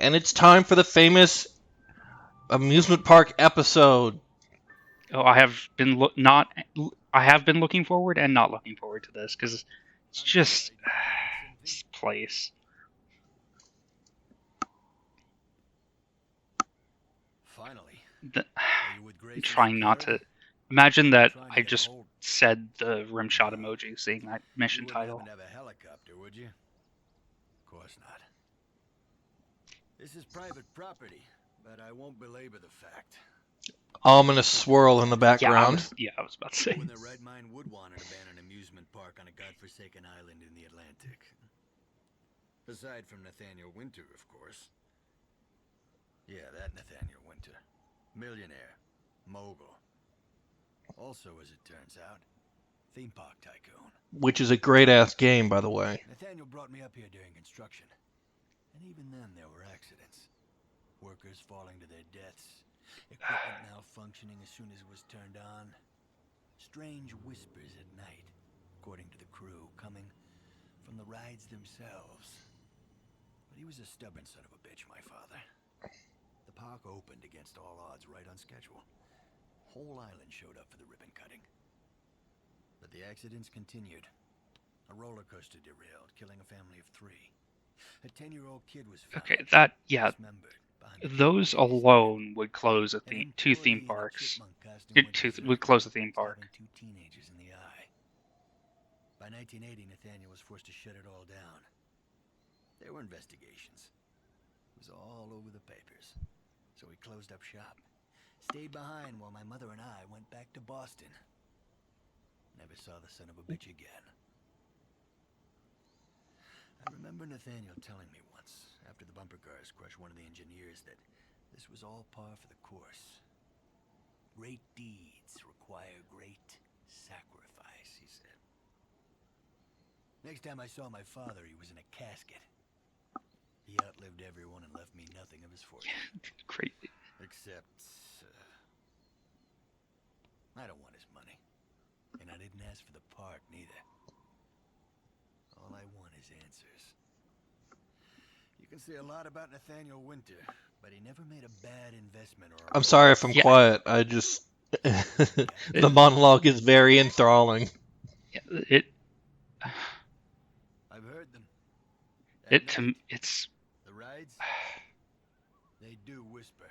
And it's time for the famous amusement park episode. Oh, I have been I have been looking forward and not looking forward to this because it's just this place. Finally. I'm trying not to imagine that I just said the rimshot emoji seeing that mission title. You wouldn't happen to have a helicopter, would you? Of course not. This is private property, but I won't belabor the fact. Ominous swirl in the background. I was about to say. When their right mind would want an abandoned amusement park on a godforsaken island in the Atlantic. Aside from Nathaniel Winter, of course. Yeah, that Nathaniel Winter. Millionaire. Mogul. Also, as it turns out, theme park tycoon. Which is a great-ass game, by the way. Nathaniel brought me up here during construction. And even then, there were accidents. Workers falling to their deaths. Equipment malfunctioning as soon as it was turned on. Strange whispers at night, according to the crew, coming from the rides themselves. But he was a stubborn son of a bitch, my father. The park opened against all odds right on schedule. Whole island showed up for the ribbon cutting. But the accidents continued. A roller coaster derailed, killing a family of 3. A 10-year-old kid was found dismembered. Those alone would close two theme parks. Would close the theme park. 2 teenagers in the eye. By 1980, Nathaniel was forced to shut it all down. There were investigations. It was all over the papers. So he closed up shop. Stayed behind while my mother and I went back to Boston. Never saw the son of a bitch again. I remember Nathaniel telling me once, after the bumper cars crushed one of the engineers, that this was all par for the course. Great deeds require great sacrifice, he said. Next time I saw my father, he was in a casket. He outlived everyone and left me nothing of his fortune. Crazy. Except, I don't want his money. And I didn't ask for the park, neither. All I want is answers. You can say a lot about Nathaniel Winter, but he never made a bad investment or... I'm sorry if I'm quiet. I just... the monologue is very enthralling. Yeah, I've heard them. It's... The rides? They do whisper.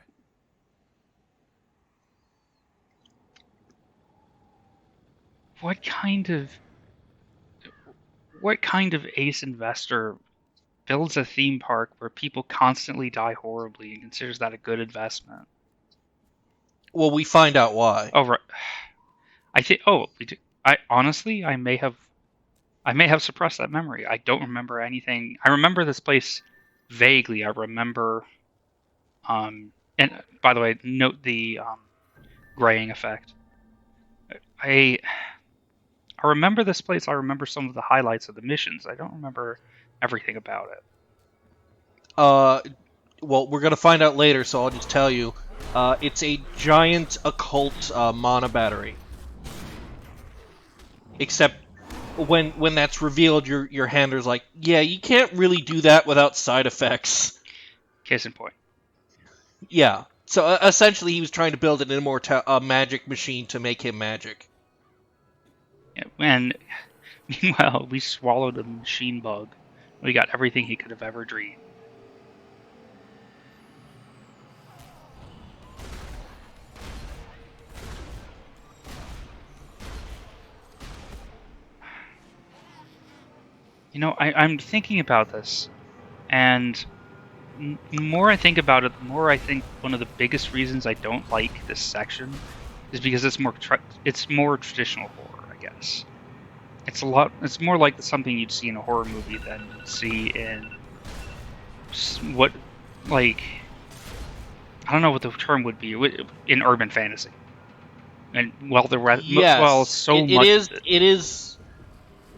What kind of ace investor builds a theme park where people constantly die horribly and considers that a good investment? Well, we find out why. Oh, right. I think. Oh, we do. I may have suppressed that memory. I don't remember anything. I remember this place vaguely. I remember. And by the way, note the graying effect. I remember this place. I remember some of the highlights of the missions. I don't remember everything about it. Well, we're going to find out later, so I'll just tell you. It's a giant occult mana battery. Except when that's revealed, your handler's like, yeah, you can't really do that without side effects. Case in point. Yeah. So essentially, he was trying to build a magic machine to make him magic. Yeah, and meanwhile, we swallowed a machine bug. We got everything he could have ever dreamed. You know, I'm thinking about this, and the more I think about it, the more I think one of the biggest reasons I don't like this section is because it's more traditional horror, I guess. It's more like something you'd see in a horror movie than you'd see in I don't know what the term would be in urban fantasy. And it is.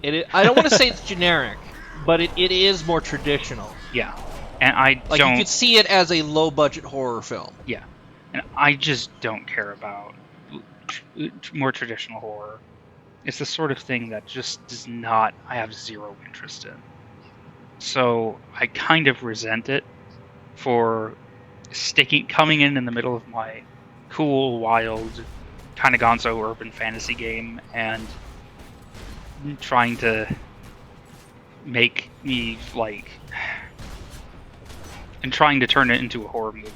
I don't want to say it's generic, but it is more traditional. Yeah, and you could see it as a low-budget horror film. Yeah, and I just don't care about more traditional horror. It's the sort of thing that just does not. I have zero interest in. So I kind of resent it for coming in the middle of my cool, wild, kind of gonzo urban fantasy game and trying to make me and trying to turn it into a horror movie.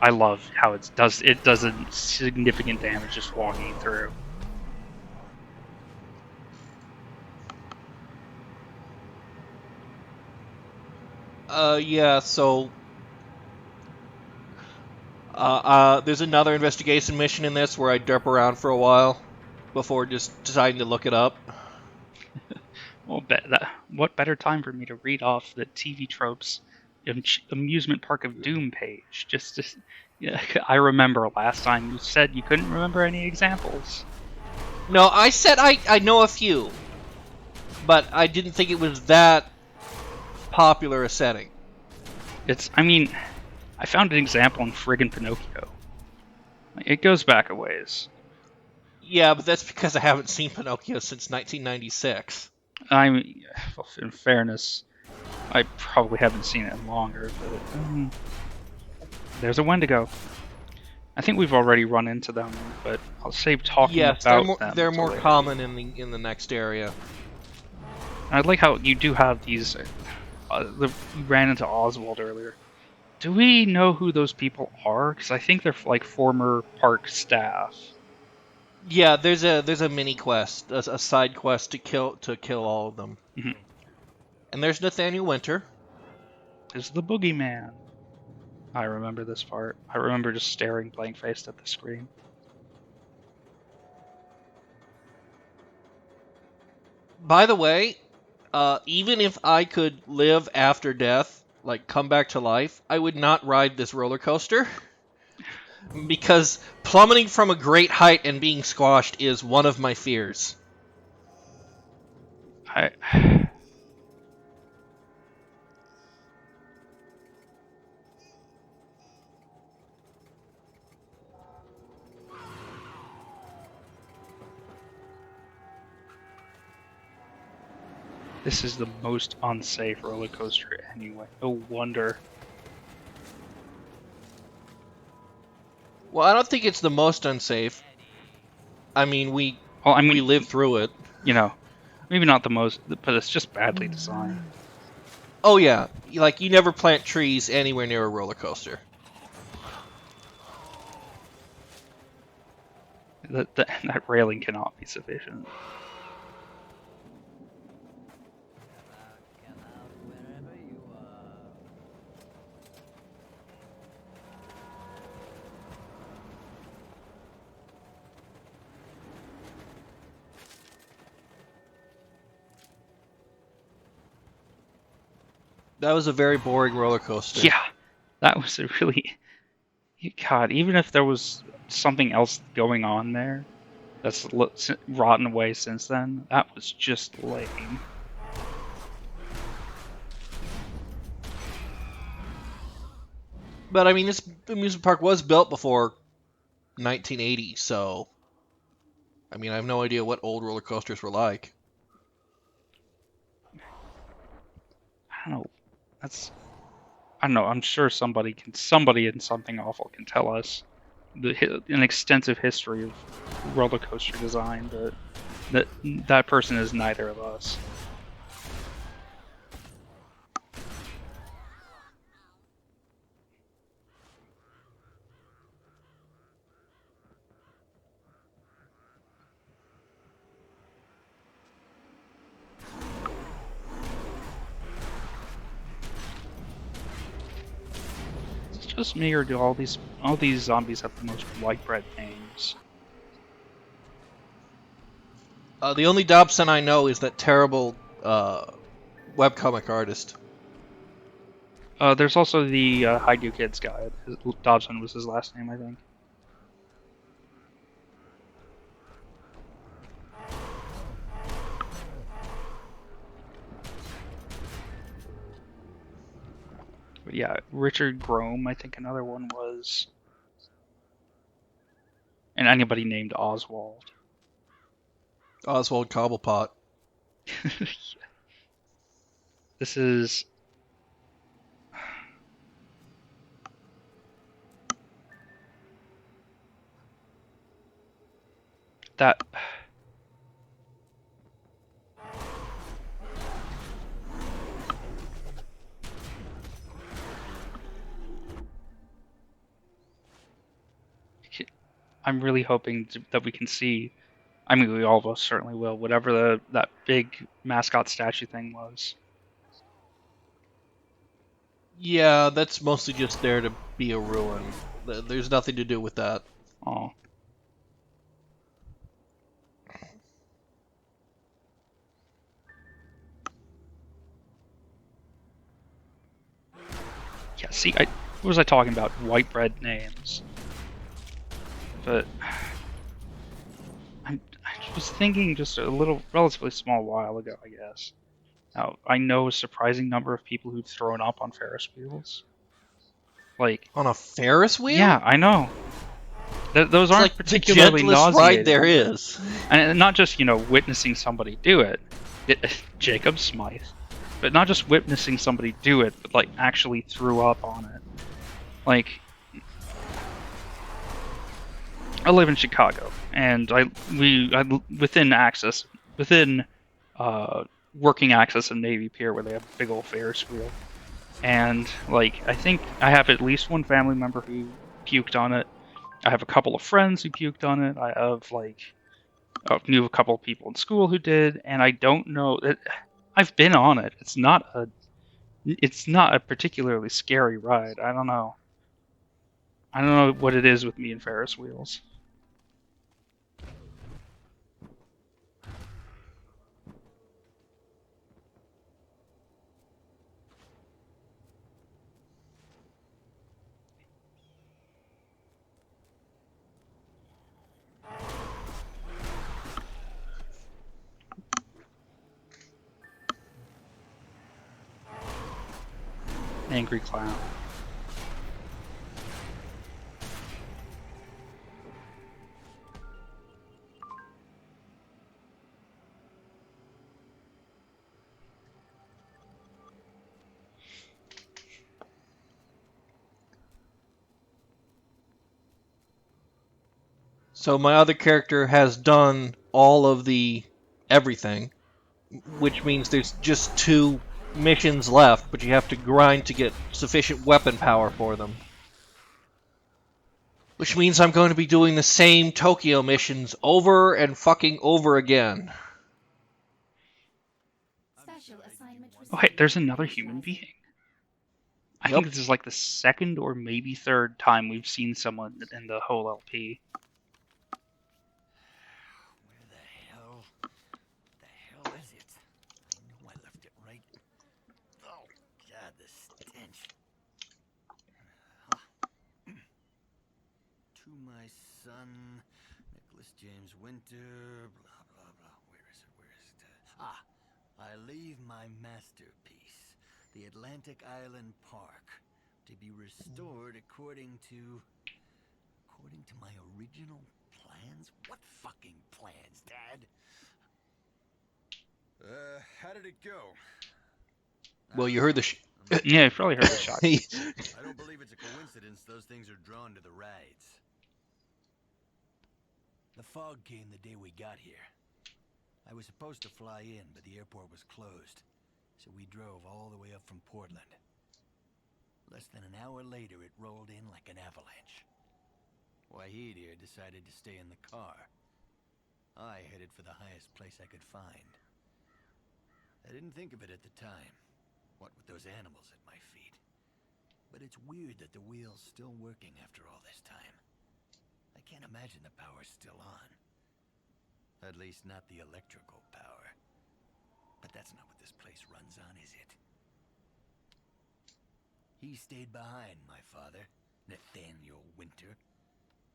I love how it does a significant damage just walking through. Yeah, so there's another investigation mission in this where I derp around for a while before just deciding to look it up. Well, what better time for me to read off the TV tropes amusement park of doom page? Yeah, I remember last time you said you couldn't remember any examples. No, I said I know a few, but I didn't think it was that popular a setting. I mean, I found an example in friggin' Pinocchio. It goes back a ways. Yeah, but that's because I haven't seen Pinocchio since 1996. In fairness, I probably haven't seen it longer, but there's a Wendigo. I think we've already run into them, but I'll save talking Yes, about them. they're more later. common in the next area. I like how you do have these. You ran into Oswald earlier. Do we know who those people are? Because I think they're like former park staff. Yeah, there's a mini quest, a side quest to kill all of them. Mhm. And there's Nathaniel Winter. Is the boogeyman. I remember this part. I remember just staring blank-faced at the screen. By the way, even if I could live after death, like come back to life, I would not ride this roller coaster. Because plummeting from a great height and being squashed is one of my fears. This is the most unsafe roller coaster anyway. No wonder. Well, I don't think it's the most unsafe. I mean, we lived through it. You know, maybe not the most, but it's just badly designed. Oh yeah, like you never plant trees anywhere near a roller coaster. That railing cannot be sufficient. That was a very boring roller coaster. Yeah, that was a really... God, even if there was something else going on there that's rotten away since then, that was just lame. But I mean, this amusement park was built before 1980, so I mean, I have no idea what old roller coasters were like. I don't know. I don't know. I'm sure somebody in Something Awful can tell us an extensive history of roller coaster design, but that person is neither of us. Is it just me, or do all these zombies have the most white bread names? The only Dobson I know is that terrible webcomic artist. There's also the Hide You Kids guy. Dobson was his last name, I think. But yeah, Richard Grome, I think another one was. And anybody named Oswald. Oswald Cobblepot. This is that. I'm really hoping that we can see. I mean, we all of us certainly will. Whatever that big mascot statue thing was. Yeah, that's mostly just there to be a ruin. There's nothing to do with that. Oh, yeah. See, what was I talking about? White bread names. But I was thinking just a little, relatively small while ago, I guess. Now, I know a surprising number of people who've thrown up on Ferris wheels. Like, On a Ferris wheel? yeah, I know. Those It's aren't like the particularly gentlest ride nauseating. there is. And not just, witnessing somebody do it. Jacob Smythe. But not just witnessing somebody do it, but, like, actually threw up on it. Like, I live in Chicago, and I within working access of Navy Pier, where they have a big old Ferris wheel, and like I think I have at least one family member who puked on it. I have a couple of friends who puked on it. I have knew a couple of people in school who did, and I don't know. I've been on it. It's not a particularly scary ride. I don't know. I don't know what it is with me and Ferris wheels. Angry clown. So my other character has done all of the everything, which means there's just 2 missions left, but you have to grind to get sufficient weapon power for them. Which means I'm going to be doing the same Tokyo missions over and fucking over again. Special assignment Oh, hey, there's another human being. I Yep. think this is like the second or maybe third time we've seen someone in the whole LP. Where the hell is it? I know I left it right. Oh, God, the stench. To my son, Nicholas James Winter, blah, blah, blah. Where is it? I leave my masterpiece, the Atlantic Island Park, to be restored according to my original plans? What fucking plans, Dad? How did it go? Well, you heard the Yeah, you've probably heard the shot. I don't believe it's a coincidence those things are drawn to the rides. The fog came the day we got here. I was supposed to fly in, but the airport was closed, so we drove all the way up from Portland. Less than an hour later, it rolled in like an avalanche. Wahid here decided to stay in the car. I headed for the highest place I could find. I didn't think of it at the time, what with those animals at my feet. But it's weird that the wheel's still working after all this time. I can't imagine the power's still on. At least not the electrical power. But that's not what this place runs on, is it? He stayed behind, my father, Nathaniel Winter,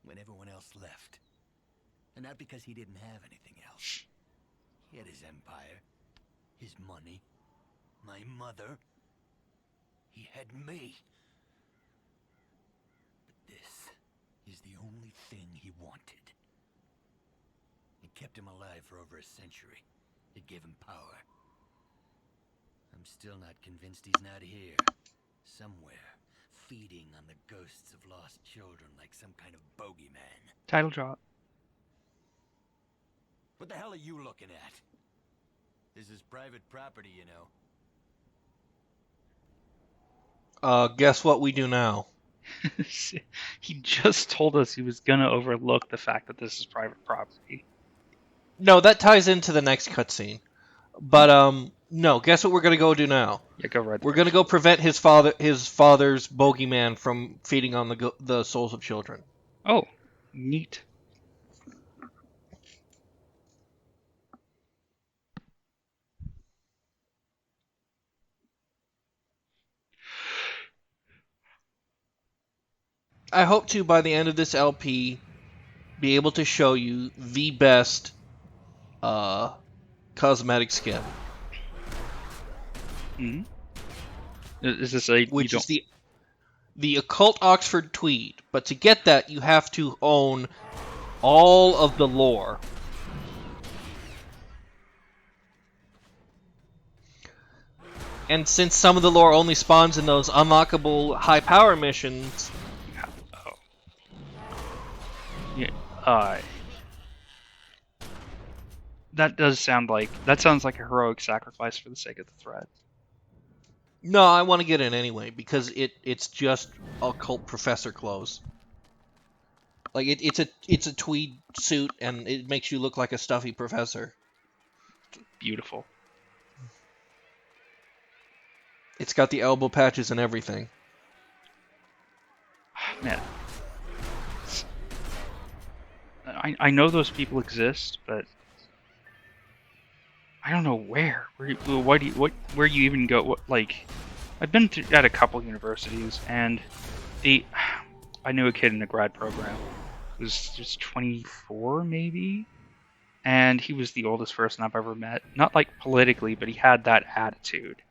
when everyone else left. And not because he didn't have anything else. He had his empire, his money, my mother. He had me. But this is the only thing he wanted. It kept him alive for over a century. It gave him power. I'm still not convinced he's not here. Somewhere, feeding on the ghosts of lost children like some kind of bogeyman. Title drop. What the hell are you looking at? This is private property, you know. Guess what we do now? He just told us he was gonna overlook the fact that this is private property. No, that ties into the next cutscene. But no. Guess what we're gonna go do now? Yeah, go right. We're gonna go prevent his father's bogeyman from feeding on the souls of children. Oh, neat. I hope to, by the end of this LP, be able to show you the best cosmetic skin. Hmm. Is this a Which is the Occult Oxford Tweed. But to get that, you have to own all of the lore. And since some of the lore only spawns in those unlockable high power missions, Oh. Yeah. That sounds like a heroic sacrifice for the sake of the thread. no, I want to get in anyway because it's just occult professor clothes. Like it's a tweed suit and it makes you look like a stuffy professor. Beautiful. It's got the elbow patches and everything. Man. I know those people exist, but I don't know where. Where you even go? I've been at a couple universities, and I knew a kid in the grad program who was just 24 maybe, and he was the oldest person I've ever met. Not like politically, but he had that attitude.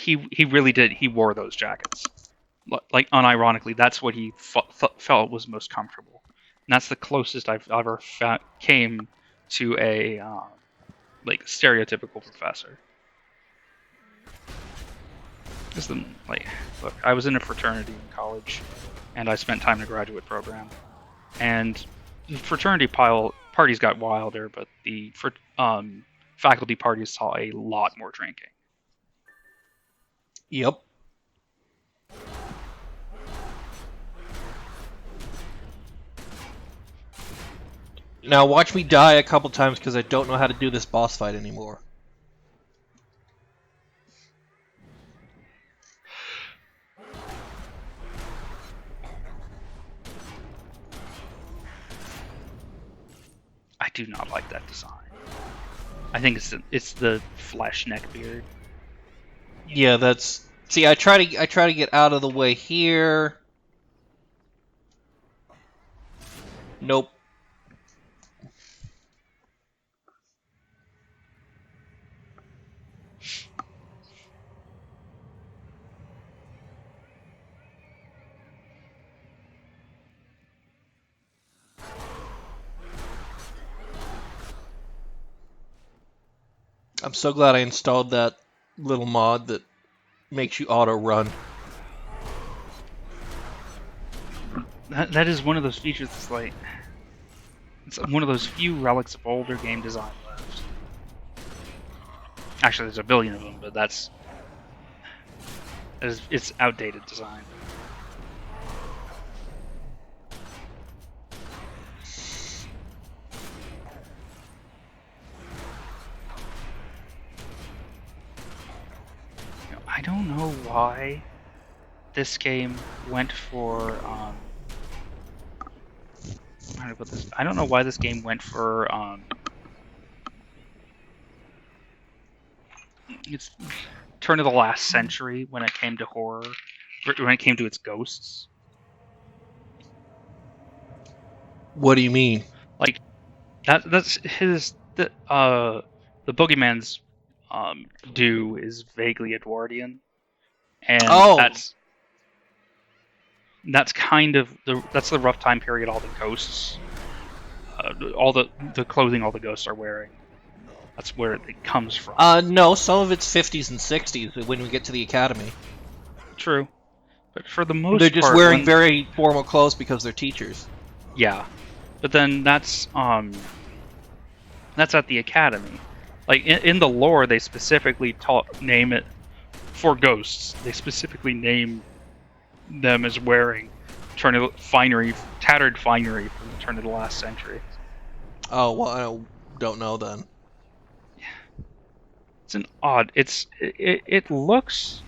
He really did. He wore those jackets. Like unironically, that's what he felt was most comfortable. And that's the closest I've ever came to a like stereotypical professor. Look, I was in a fraternity in college, and I spent time in a graduate program, and the fraternity parties got wilder, but the faculty parties saw a lot more drinking. Yep. Now watch me die a couple times because I don't know how to do this boss fight anymore. I do not like that design. I think it's the flesh neckbeard. Yeah, that's. See, I try to get out of the way here. Nope. I'm so glad I installed that little mod that makes you auto run. That is one of those features that's like, it's one of those few relics of older game design left. Actually, there's a billion of them, but it's outdated design. I don't know why this game went for how to put this? I don't know why this game went for it's turn of the last century when it came to horror, when it came to its ghosts. What do you mean? Like that's the boogeyman's due is vaguely Edwardian, and that's kind of the rough time period all the ghosts all the clothing all the ghosts are wearing. That's where it comes from. No, some of it's 50s and 60s when we get to the academy. True, but for the most They're just part, wearing very formal clothes because they're teachers. yeah. But then that's at the academy. Like in the lore, they specifically name it for ghosts. They specifically name them as wearing tattered finery from the turn of the last century. Oh, well, I don't know then. It's an odd. It looks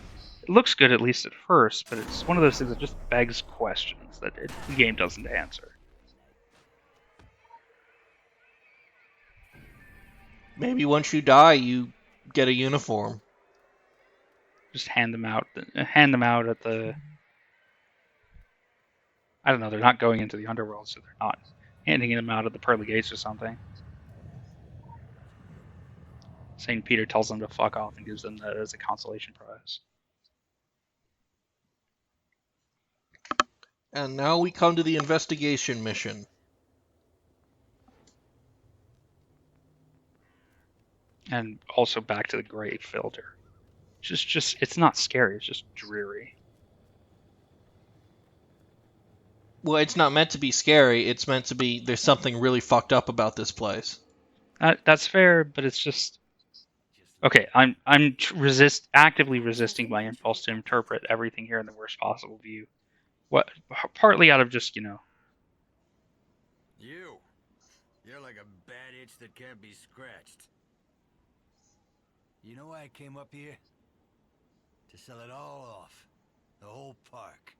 good at least at first, but it's one of those things that just begs questions that the game doesn't answer. Maybe once you die, you get a uniform. Just hand them out at the. I don't know. They're not going into the underworld, so they're not handing them out at the pearly gates or something. St. Peter tells them to fuck off and gives them that as a consolation prize. And now we come to the investigation mission. And also back to the grave filter. Just it's not scary, it's just dreary. Well, it's not meant to be scary. It's meant to be there's something really fucked up about this place. That's fair, but it's just okay. I'm actively resisting my impulse to interpret everything here in the worst possible view. Partly out of just You're like a bad itch that can't be scratched. You know why I came up here? To sell it all off. The whole park.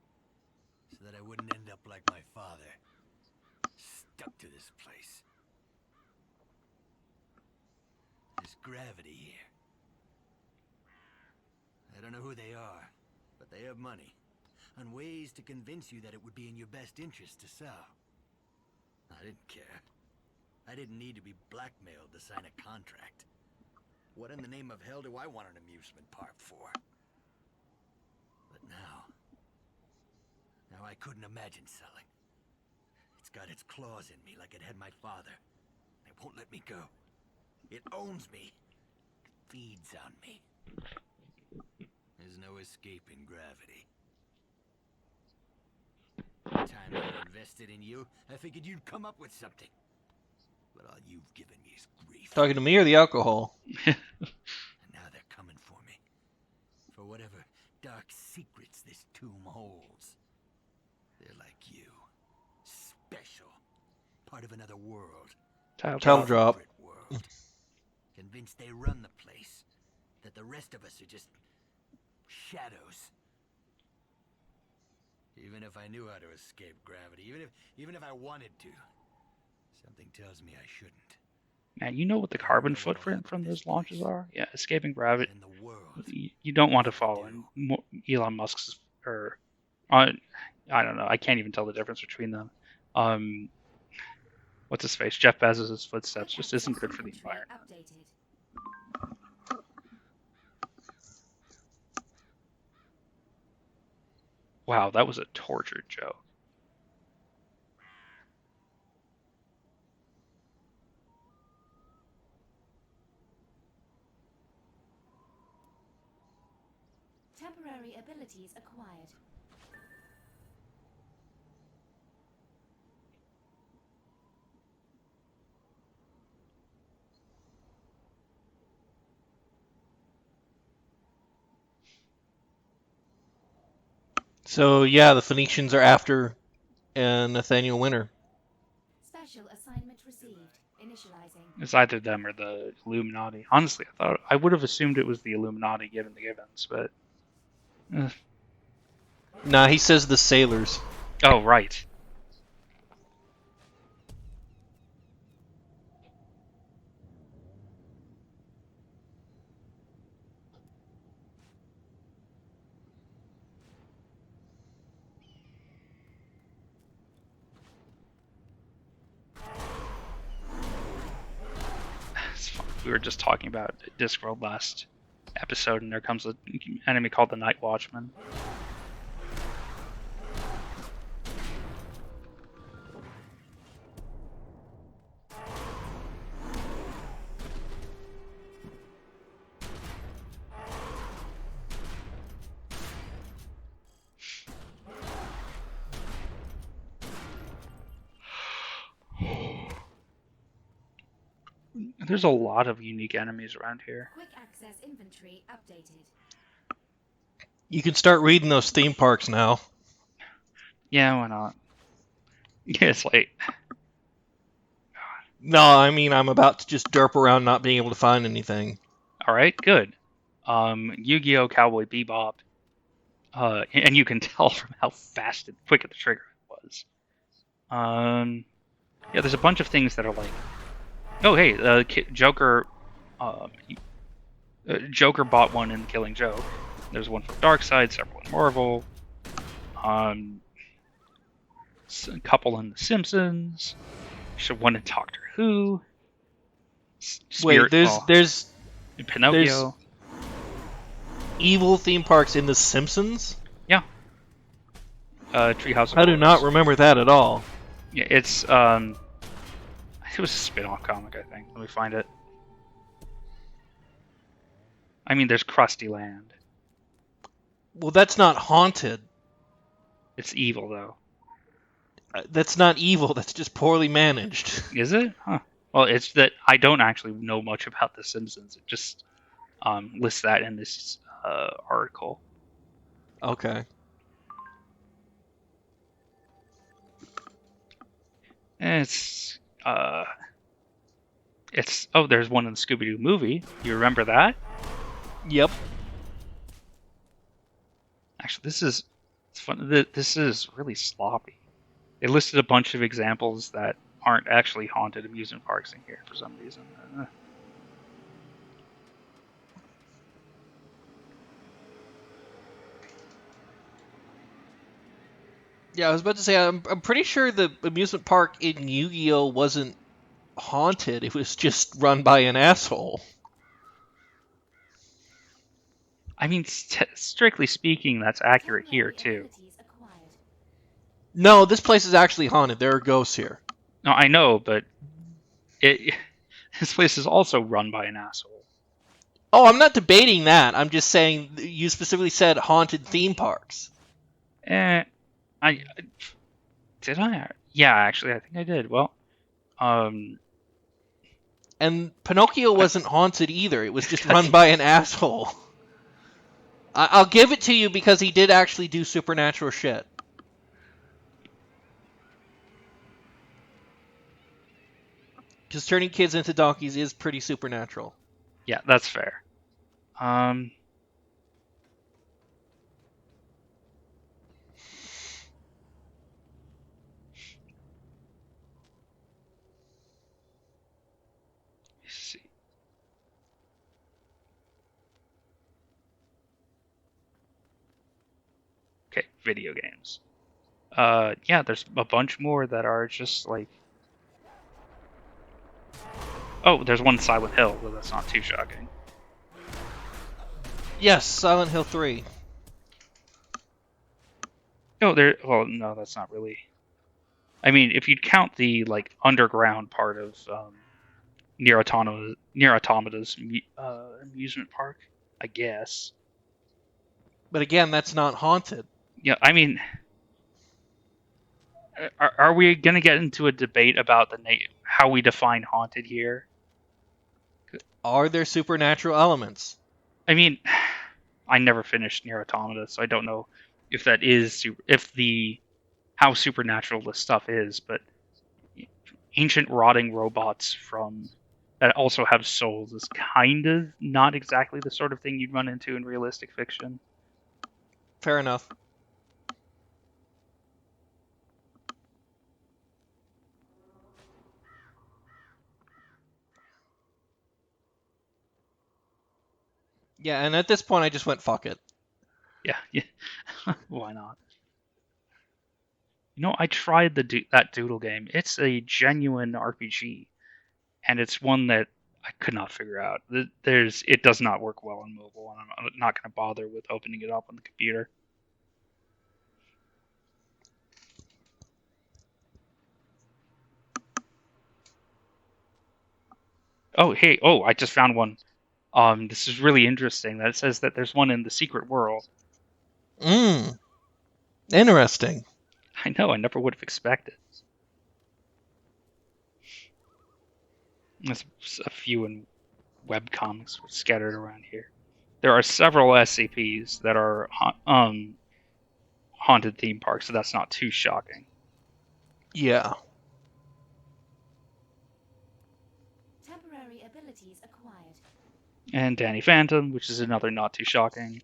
So that I wouldn't end up like my father. Stuck to this place. There's gravity here. I don't know who they are, but they have money. And ways to convince you that it would be in your best interest to sell. I didn't care. I didn't need to be blackmailed to sign a contract. What in the name of hell do I want an amusement park for? But now I couldn't imagine selling. It's got its claws in me like it had my father. It won't let me go. It owns me. It feeds on me. There's no escaping gravity. Time I invested in you, I figured you'd come up with something. But all you've given me is grief. Talking to me or the alcohol? And now they're coming for me. For whatever dark secrets this tomb holds. They're like you. Special. Part of another world. Title drop. World. Convinced they run the place. That the rest of us are just shadows. Even if I knew how to escape gravity, even if I wanted to, something tells me I shouldn't. Man, you know what the carbon footprint from those launches are? Yeah, escaping gravity. In the world. You don't want to follow in Elon Musk's I don't know. I can't even tell the difference between them. What's his face? Jeff Bezos' footsteps just isn't good for the environment. Wow, that was a tortured joke. Temporary abilities acquired. So yeah, the Phoenicians are after Nathaniel Winter. Special assignment received. Initializing. It's either them or the Illuminati. Honestly, I would have assumed it was the Illuminati given the givens, but Nah, he says the sailors. oh right. We were just talking about Discworld last episode, and there comes an enemy called the Night Watchman. There's a lot of unique enemies around here. Quick access inventory updated. You can start reading those theme parks now. Yeah, why not? Yeah, it's late. No, I mean, I'm about to just derp around not being able to find anything. All right, good. Yu-Gi-Oh! Cowboy Bebop. And you can tell from how fast and quick at the trigger it was. Yeah, there's a bunch of things that are like, oh hey, Joker, Joker bought one in Killing Joke. There's one from Darkseid, several in Marvel. A couple in The Simpsons. One in Doctor Who. Wait, there's Pinocchio. evil theme parks in The Simpsons? Yeah. Treehouse of I do Horrors. not remember that at all. Yeah, it's it was a spin-off comic, I think. Let me find it. I mean, there's Krusty Land. Well, that's not haunted. It's evil though. That's not evil. That's just poorly managed. Is it? Huh. Well, it's that I don't actually know much about The Simpsons. It just lists that in this article. Okay. And it's oh, there's one in the Scooby-Doo movie. You remember that? Yep. Actually, it's fun. This is really sloppy. They listed a bunch of examples that aren't actually haunted amusement parks in here for some reason. Yeah, I was about to say, I'm pretty sure the amusement park in Yu-Gi-Oh! Wasn't haunted. It was just run by an asshole. I mean, strictly speaking, that's accurate here too. Abilities acquired. No, this place is actually haunted. There are ghosts here. No, I know, but this place is also run by an asshole. Oh, I'm not debating that. I'm just saying you specifically said haunted theme parks. I did I? Yeah, actually, I think I did. Well, And Pinocchio wasn't haunted either. It was just run by an asshole. I'll give it to you because he did actually do supernatural shit. Because turning kids into donkeys is pretty supernatural. yeah, that's fair. Let's see. Okay, video games. Yeah, there's a bunch more that are just like. Oh, there's one Silent Hill, but that's not too shocking. Yes, Silent Hill 3. Oh, well, no, that's not really. I mean, if you'd count the like underground part of Nier Automata's amusement park, I guess. But again, that's not haunted. Yeah, I mean, are we gonna get into a debate about how we define haunted here? Are there supernatural elements? I mean, I never finished Nier Automata, so I don't know if that is how supernatural this stuff is. But ancient rotting robots that also have souls is kind of not exactly the sort of thing you'd run into in realistic fiction. Fair enough. Yeah, and at this point I just went, fuck it. Yeah. Why not? You know, I tried that Doodle game. It's a genuine RPG, and it's one that I could not figure out. It does not work well on mobile, and I'm not going to bother with opening it up on the computer. Oh, hey, I just found one. This is really interesting. That it says that there's one in the Secret World. Interesting. I know, I never would have expected. There's a few in webcomics scattered around here. There are several SCPs that are haunted theme parks, so that's not too shocking. Yeah. Temporary abilities acquired. And Danny Phantom, which is another not too shocking.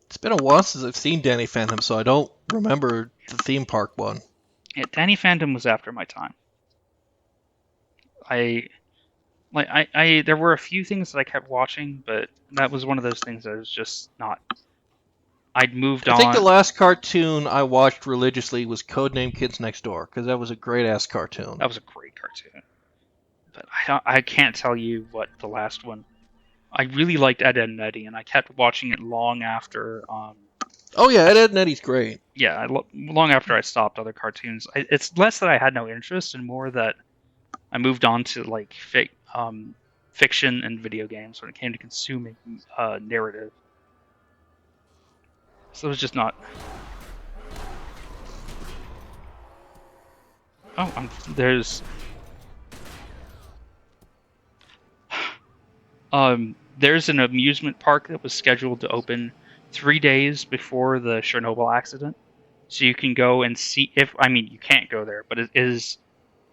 It's been a while since I've seen Danny Phantom, so I don't remember the theme park one. Yeah, Danny Phantom was after my time. There were a few things that I kept watching, but that was one of those things that was just not. I'd moved on. I think the last cartoon I watched religiously was Codename Kids Next Door, because that was a great-ass cartoon. That was a great cartoon. But I can't tell you what the last one. I really liked Ed, Edd n Eddy, and I kept watching it long after. Oh yeah, Ed, Edd n Eddy's great. Yeah, long after I stopped other cartoons. It's less that I had no interest, and more that I moved on to like fiction and video games when it came to consuming narrative. So it was just not. Oh, there's. There's an amusement park that was scheduled to open 3 days before the Chernobyl accident, so you can go and see. You can't go there, but it is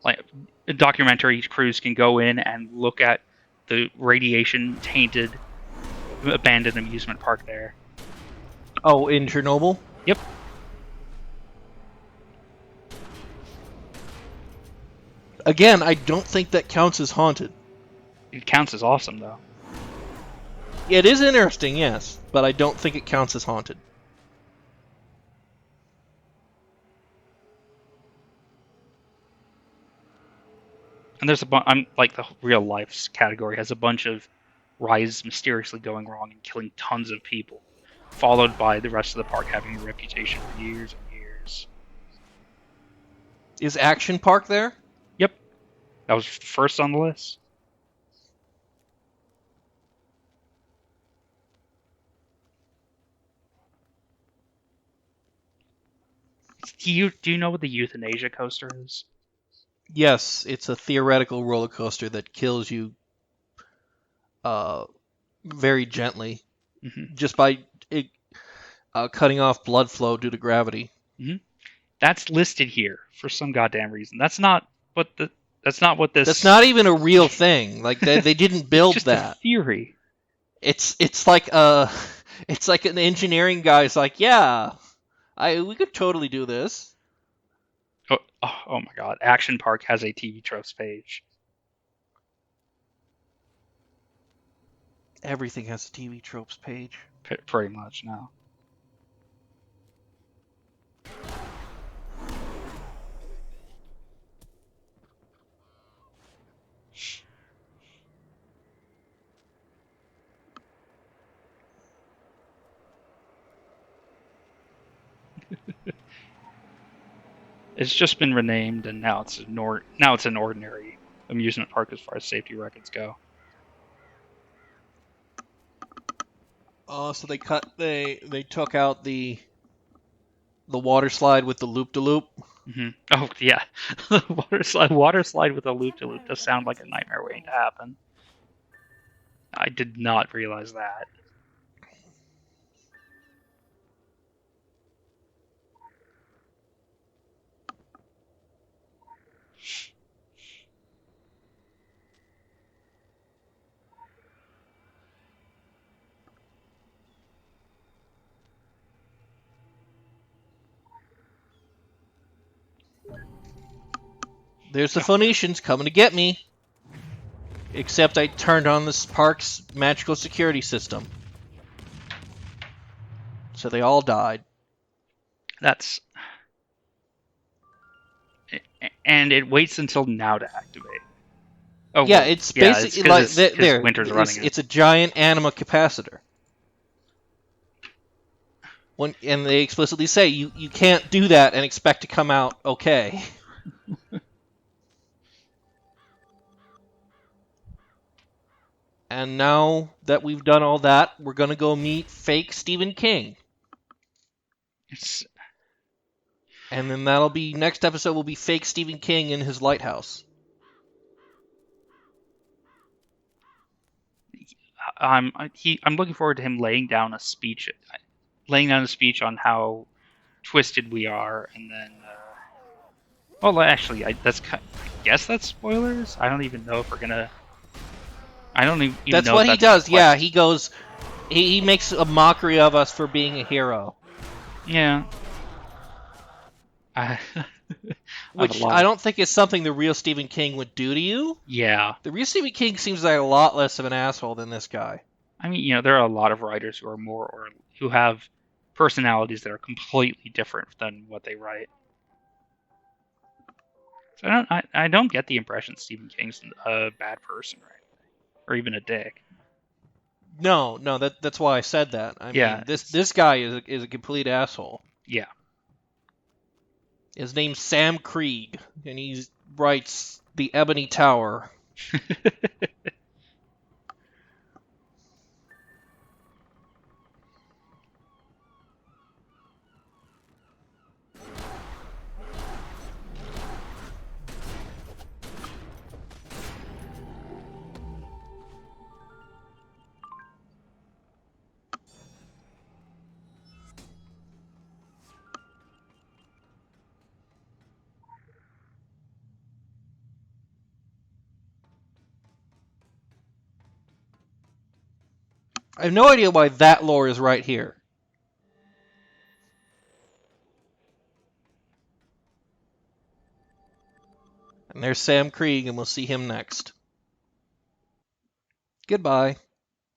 like documentary crews can go in and look at the radiation tainted abandoned amusement park there. Oh, in Chernobyl? Yep. Again, I don't think that counts as haunted. It counts as awesome though. It is interesting, yes, but I don't think it counts as haunted. And there's like the real life category has a bunch of rides mysteriously going wrong and killing tons of people, followed by the rest of the park having a reputation for years and years. Is Action Park there? Yep. That was first on the list. Do you know what the euthanasia coaster is? Yes, it's a theoretical roller coaster that kills you very gently, just by cutting off blood flow due to gravity. That's listed here for some goddamn reason. That's not what this. That's not even a real thing. Like they didn't build it's just that. A theory. It's like an engineering guy's like, yeah, we could totally do this. Oh my god! Action Park has a TV tropes page. Everything has a TV tropes page. Pretty much now. It's just been renamed, and now it's an ordinary amusement park as far as safety records go. Oh, so they took out the water slide with the loop-de-loop. Mm-hmm. Oh yeah, water slide with a loop-de-loop does sound like a nightmare waiting to happen. I did not realize that. There's the Phoenicians coming to get me. Except I turned on this park's magical security system. So they all died. And it waits until now to activate. Oh yeah, it's basically like there. Winter's running. It's a giant anima capacitor. And they explicitly say you can't do that and expect to come out okay. And now that we've done all that, we're gonna go meet fake Stephen King. And then next episode will be fake Stephen King in his lighthouse. I'm looking forward to him laying down a speech on how twisted we are, and then. Well, actually, I guess that's spoilers. I don't even know if we're gonna. I don't even That's know what if he that's does. the Yeah, quest. he goes. He makes a mockery of us for being a hero, Yeah. I, I have a which lot I of. don't think is something the real Stephen King would do to you. Yeah. The real Stephen King seems like a lot less of an asshole than this guy. I mean, there are a lot of writers who are more or who have personalities that are completely different than what they write. So I don't get the impression Stephen King's a bad person, right? Or even a dick. No, that's why I said that. I Yeah. mean, this guy is a complete asshole. Yeah. His name's Sam Krieg, and he writes The Ebony Tower. I have no idea why that lore is right here. And there's Sam Krieg, and we'll see him next. Goodbye.